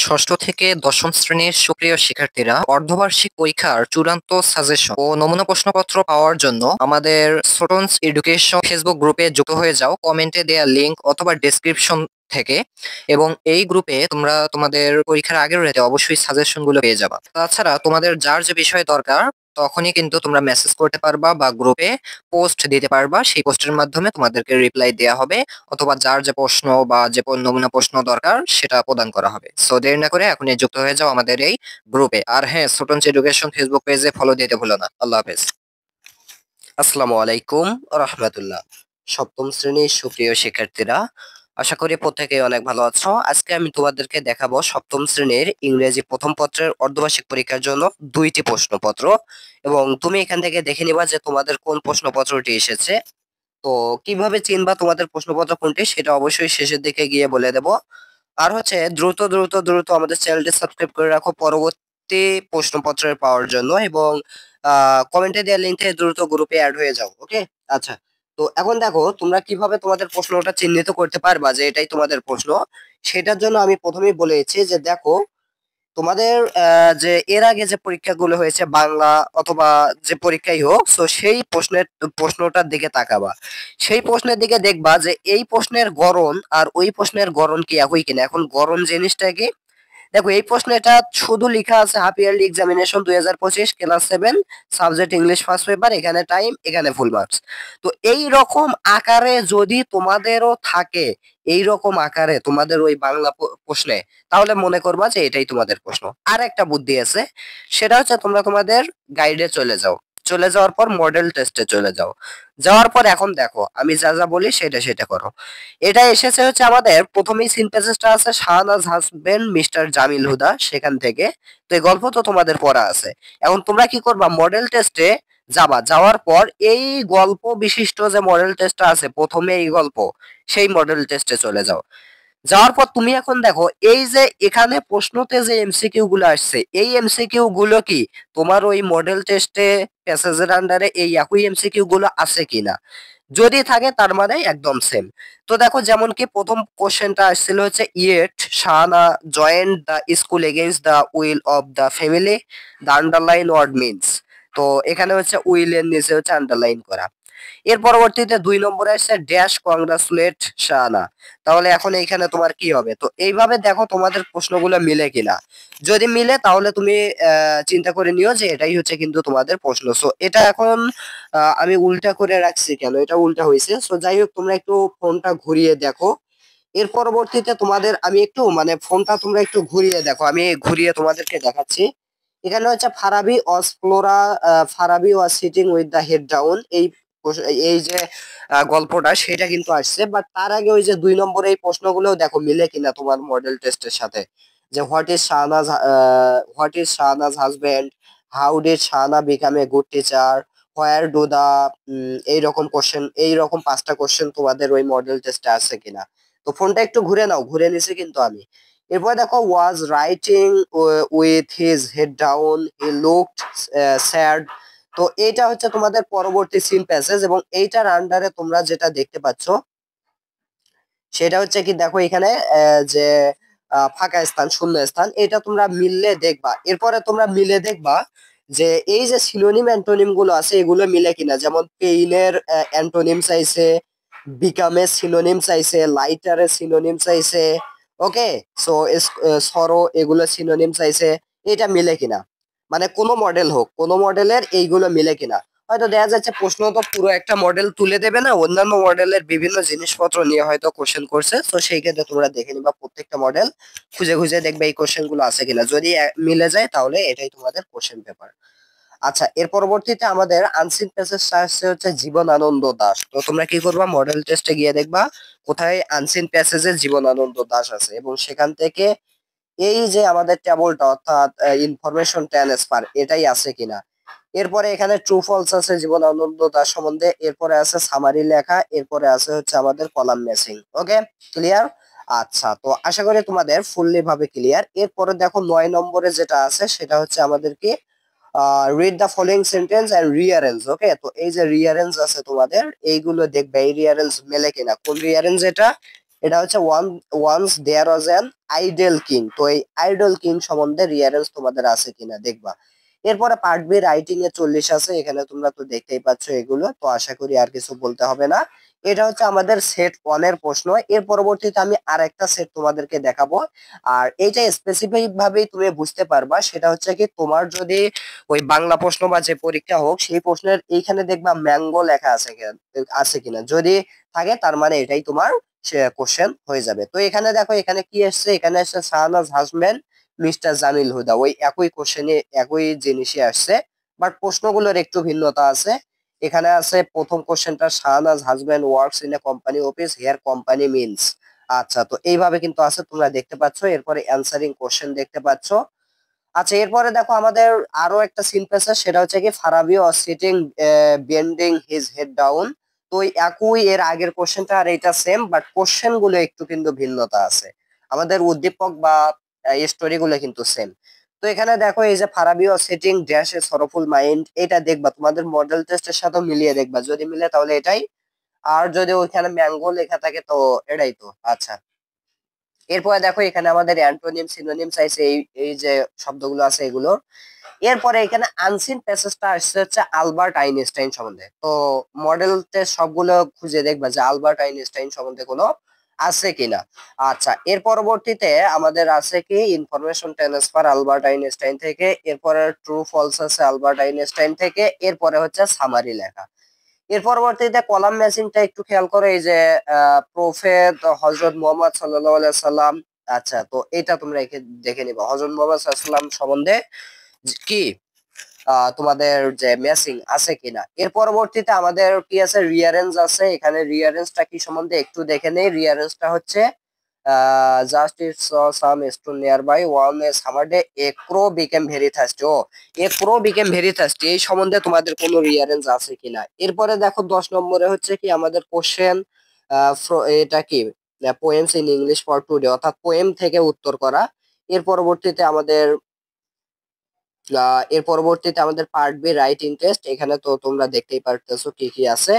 ষষ্ঠ থেকে দশম শ্রেণীর সুপ্রিয় শিক্ষার্থীরা, অর্ধবার্ষিক পরীক্ষার চূড়ান্ত সাজেশন ও নমুনা প্রশ্নপত্র পাওয়ার জন্য আমাদের স্টুডেন্টস এডুকেশন ফেসবুক গ্রুপে যুক্ত হয়ে যাও কমেন্টে দেয়া লিংক অথবা ডেসক্রিপশন থেকে। এবং এই গ্রুপে তোমরা তোমাদের পরীক্ষার আগের রাতে অবশ্যই সাজেশন গুলো পেয়ে যাবা। তাছাড়া তোমাদের যার যে বিষয় দরকার তখনই কিন্তু তোমরা মেসেজ করতে পারবা বা গ্রুপে পোস্ট দিতে পারবা, সেই পোস্টের মাধ্যমে তোমাদেরকে রিপ্লাই দেওয়া হবে অথবা যার যে প্রশ্ন বা যে নমুনা প্রশ্ন দরকার সেটা প্রদান করা হবে। সো দেরি না করে এখনই যুক্ত হয়ে যাও আমাদের এই গ্রুপে। আর হ্যাঁ, স্টুডেন্টস এডুকেশন ফেসবুক পেজে ফলো দিতে ভুলো না। আল্লাহ হাফেজ। আসসালামু আলাইকুম রাহমাতুল্লাহ। সপ্তম শ্রেণীর সুপ্রিয় শিক্ষার্থীরা, আশা করি প্রত্যেকেই অনেক ভালো আছো। আজকে আমি তোমাদেরকে দেখাবো সপ্তম শ্রেণীর ইংরেজি প্রথম পত্রের অর্ধবার্ষিক পরীক্ষার জন্য দুইটি প্রশ্নপত্র, এবং তুমি এখান থেকে দেখে নিবা যে তোমাদের কোন প্রশ্নপত্রটি এসেছে। তো কিভাবে চিনবা তোমাদের প্রশ্নপত্র কোনটি সেটা অবশ্যই শেষের দিকে গিয়ে বলে দেব। আর হচ্ছে দ্রুত দ্রুত দ্রুত আমাদের চ্যানেলটি সাবস্ক্রাইব করে রাখো পরবর্তী প্রশ্নপত্রের পাওয়ার জন্য, এবং কমেন্টে দেওয়া লিঙ্ক থেকে দ্রুত গ্রুপে অ্যাড হয়ে যাও। ওকে, আচ্ছা। তো এখন দেখো তোমরা কিভাবে তোমাদের প্রশ্নটা চিহ্নিত করতে পারবা যে এটাই তোমাদের প্রশ্ন। সেটার জন্য আমি প্রথমেই বলেছি যে দেখো তোমাদের যে এর আগে যে পরীক্ষাগুলো হয়েছে বাংলা অথবা যে পরীক্ষাই হোক, তো সেই প্রশ্নটার দিকে তাকাবা। সেই প্রশ্নের দিকে দেখবা যে এই প্রশ্নের গড়ন আর ওই প্রশ্নের গড়ন কি একই কিনা। এখন গড়ন জিনিসটা কি, দেখো এই প্রশ্ন এটা শুধু লেখা আছে half yearly examination 2025 class 7 subject English first paper, এখানে টাইম, এখানে ফুল মার্কস। তো এই রকম আকারে যদি তোমাদেরও থাকে, এই রকম আকারে তোমাদের ওই বাংলা প্রশ্নে, তাহলে মনে করবা যে এটাই তোমাদের প্রশ্ন। আর একটা বুদ্ধি আছে, সেটা হচ্ছে তোমরা তোমাদের গাইডে চলে যাও, চলে যাওয়ার পর মডেল টেস্টে চলে যাও। যাওয়ার পর এখন দেখো আমি যা যা বলি সেটা সেটা করো। এটা এসেছে হচ্ছে আমাদের প্রথমেই সিন প্যাসেজটা আছে শাহনাজ হাসবেন্ড মিস্টার জামিল হুদা, সেখান থেকে। তো এই গল্প তো তোমাদের পড়া আছে। এখন তোমরা কি করবা, মডেল টেস্টে যাবা। যাওয়ার পর এই গল্প বিশিষ্ট যে মডেল টেস্টটা আছে প্রথমে এই গল্প, সেই মডেল টেস্টে চলে যাও। যাওয়ার পর তুমি এখন দেখো এই যে এখানে প্রশ্নতে যে এমসিকিউ গুলো আসছে, এই এমসিকিউ গুলো কি তোমার ওই মডেল টেস্টে প্যাসেজের আন্ডারে এই একই এমসিকিউ গুলো আছে কিনা। যদি থাকে তার মানে একদম সেম। তো দেখো যেমন কি প্রথম কোশ্চেনটা আসছিল হচ্ছে yet Shahana joined the school against the will of the family, the underline word means. তো এখানে হচ্ছে উইলের নিচে হচ্ছে আন্ডারলাইন করা। এর পরবর্তীতে 2 নম্বরে আসছে ড্যাশ কংগ্রাচুলেট শাহানা। তাহলে এখন এইখানে তোমার কি হবে। তো এইভাবে দেখো তোমাদের প্রশ্নগুলো মিলে কিনা। যদি মিলে তাহলে তুমি চিন্তা করে নিও যে এটাই হচ্ছে কিন্তু তোমাদের প্রশ্ন। সো এটা এখন আমি উল্টা করে রাখছি কেন, এটা উল্টা হয়েছে। সো যাই হোক, তোমরা একটু ফোনটা ঘুরিয়ে দেখো। এর পরবর্তীতে তোমাদের আমি একটু মানে ফোনটা তোমরা একটু ঘুরিয়ে দেখো, আমি ঘুরিয়ে তোমাদেরকে দেখাচ্ছি। এখানে হচ্ছে Farabi was sitting with the head down, এই যে গল্পটা সেটা কিন্তু আসছে। বাট তার আগে ওই যে 2 নম্বরে এই প্রশ্নগুলো দেখো মিলে কিনা তোমার মডেল টেস্টের সাথে। যে what is Shahnaz husband, how did Shahana become a good teacher, where do the, এইরকম কোশ্চেন, এইরকম 5টা কোশ্চেন তোমাদের ওই মডেল টেস্টে আছে কিনা। তো ফোনটা একটু ঘুরে নাও, ঘুরে নিছি কিন্তু আমি। এরপর দেখো was writing with his head down, he looked sad. তো এইটা হচ্ছে তোমাদের পরবর্তী সিন প্যাসেজ, এবং এইটার আন্ডারে তোমরা যেটা দেখতে পাচ্ছ সেটা হচ্ছে কি দেখো এখানে যে ফাঁকা স্থান, শূন্য স্থান, এটা তোমরা মিললে দেখবা। এরপরে তোমরা মিলে দেখবা যে এই যে সিনোনিম অ্যান্টোনিম গুলো আছে এগুলো মিলে কিনা। যেমন পেইনের অ্যান্টোনিম চাইছে, বিকামের সিনোনিম চাইছে, লাইটারের সিনোনিম চাইছে। ওকে, সো সরো এগুলো সিনোনিম চাইছে, এটা মিলে কিনা। মানে কোনো মডেল হোক, কোনো মডেলের এইগুলো মিলে কিনা। হয়তো দেখা যাচ্ছে প্রশ্ন তো পুরো একটা মডেল তুলে দেবে না, অন্যান্য মডেলের বিভিন্ন জিনিসপত্র নিয়ে হয়তো কোশ্চেন করছে। তো সেই ক্ষেত্রে তোমরা দেখে নিবা প্রত্যেকটা মডেল খুঁজে খুঁজে দেখবে এই কোশ্চেন গুলো আছে কিনা। যদি মিলে যায় তাহলে এটাই তোমাদের কোশ্চেন পেপার। আচ্ছা, এর পরবর্তীতে আমাদের আনসিন প্যাসেজটা আসছে হচ্ছে জীবন আনন্দ দাশ। তো তোমরা কি করবা, মডেল টেস্টে গিয়ে দেখবা কোথায় আনসিন প্যাসেজে জীবন আনন্দ দাশ আছে, এবং সেখান থেকে এই যে আমাদের টেবলটা অর্থাৎ ইনফরমেশন ট্রান্সফার এটাই আছে কিনা। এরপরে এখানে ট্রু ফলস আছে জীবনানন্দ দাশ সম্বন্ধে, এরপরে আছে সামারি লেখা, এরপরে আছে হচ্ছে আমাদের কলাম ম্যাচিং। ওকে, ক্লিয়ার। আচ্ছা, তো আশা করি তোমাদের ফুললি ভাবে ক্লিয়ার। এরপরে দেখো 9 নম্বরে যেটা আছে সেটা হচ্ছে আমাদের কি read the following sentence and rearrange. Okay, তো এই যে রিঅ্যারেঞ্জ আছে তোমাদের এইগুলো দেখবে, এই রিঅ্যারেঞ্জ মেলে কিনা। কোন রিঅ্যারেঞ্জ এটা, এটা হচ্ছে once there was an idle king. তো এই আইডল কিং সম্বন্ধে রিয়ারেন্স তোমাদের আছে কিনা দেখবা। এরপরে পার্ট বি রাইটিং এ 40 আছে, এখানে তোমরা তো দেখতেই পাচ্ছ এগুলো, তো আশা করি আর কিছু বলতে হবে না। এটা হচ্ছে আমাদের সেট 1 এর প্রশ্ন। এর পরবর্তীতে আমি আর একটা সেট তোমাদেরকে দেখাবো। আর এইটা স্পেসিফিক ভাবেই তুমি বুঝতে পারবা, সেটা হচ্ছে কি তোমার যদি ওই বাংলা প্রশ্ন বা যে পরীক্ষা হোক সেই প্রশ্নের এইখানে দেখবা ম্যাঙ্গো লেখা আছে কিনা, যদি থাকে তার মানে এটাই তোমার কোশ্চেন হয়ে যাবে। তো এখানে দেখো এখানে কি আসছে, এখানে আসছে শাহনাজ হাসবেন মিস্টার জামিল হুদা, ওই একই কোশ্চেনে একই জিনিসই আসছে, বাট প্রশ্নগুলোর একটু ভিন্নতা আছে। এখানে আছে প্রথম কোশ্চেনটা, Shahnaz husband works in a company office, her company means. আচ্ছা, তো এইভাবে কিন্তু আছে, তোমরা দেখতে পাচ্ছ। এরপরে অ্যান্সারিং কোশ্চেন দেখতে পাচ্ছ। আচ্ছা, এরপরে দেখো আমাদের আরো একটা সিন পেছে, সেটা হচ্ছে কি Farabi was sitting bending his head down. তো ওই একই এর আগের কোশ্চেনটা আর এটা সেম, বাট কোশ্চেন গুলো একটু কিন্তু ভিন্নতা আছে। আমাদের উদ্দীপক বা স্টোরি গুলো কিন্তু সেম। তো এখানে দেখো এই যে Farabi was sitting dash a sorrowful mind, এটা দেখবা তোমাদের মডেল টেস্টের সাথে মিলিয়ে দেখবা, যদি মিলে তাহলে এটাই, আর যদি ওইখানে ম্যাঙ্গো লেখা থাকে তো এটাই তো। আচ্ছা, এরপরে দেখো এখানে আমাদের অ্যান্টোনিম সিনোনিম চাইছে, এই এই যে শব্দগুলো আছে এগুলো। এরপরে এখানে আনসিন প্যাসেজটা আসছে হচ্ছে আলবার্ট আইনস্টাইন সম্বন্ধে। তো মডেল টেস্ট সবগুলো খুঁজে দেখবা যে আলবার্ট আইনস্টাইন সম্বন্ধে কোনো আছে কিনা। আচ্ছা, এর পরবর্তীতে আমাদের আছে কি ইনফরমেশন ট্রান্সফার আলবার্ট আইনস্টাইন থেকে, এরপরে ট্রু ফলস আছে আলবার্ট আইনস্টাইন থেকে, এরপরে হচ্ছে সামারি লেখা। এর পরবর্তীতে কলাম ম্যাচিংটা একটু খেয়াল করো, এই যে প্রফেট হযরত মুহাম্মদ সাল্লাল্লাহু আলাইহি সাল্লাম। আচ্ছা, তো এটা তোমরা দেখে নিবা হযরত মুহাম্মদ সাল্লাল্লাহু আলাইহি সাল্লাম সম্বন্ধে কি তোমাদের যে ম্যাচিং আছে কিনা। এর পরবর্তীতে আমাদের কি আছে, রিয়ারেঞ্জ আছে। এখানে রিয়ারেঞ্জটা কি সম্বন্ধে একটু দেখে নেই। রিয়ারেঞ্জটা হচ্ছে just it saw some stone near by one a summer day a crow became very thirsty. ও, a crow became very thirsty, এই সম্বন্ধে তোমাদের কোনো রিয়ারেঞ্জ আছে কিনা। এরপরে দেখো 10 নম্বরে হচ্ছে কি আমাদের কোশ্চেন, এটা কি poems in English for today, অর্থাৎ পোয়েম থেকে উত্তর করা। এর পরবর্তীতে আমাদের পার্ট বি রাইটিং টেস্ট, এখানে তো তোমরা দেখতেই পারতেছো কি কি আছে।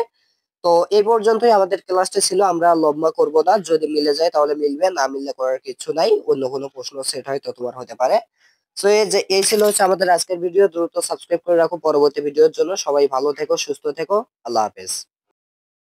তো এই পর্যন্তই আমাদের ক্লাসটা ছিল, আমরা লম্বা করব না, যদি মিলে যায় তাহলে মিলবে, না মিললে করার কিছু নাই, অন্য কোনো প্রশ্ন সেট হয়তো তোমার হতে পারে। তো এই ছিল হচ্ছে আমাদের আজকের ভিডিও, দ্রুত সাবস্ক্রাইব করে রাখো পরবর্তী ভিডিওর জন্য। সবাই ভালো থেকো, সুস্থ থেকো, আল্লাহ হাফেজ।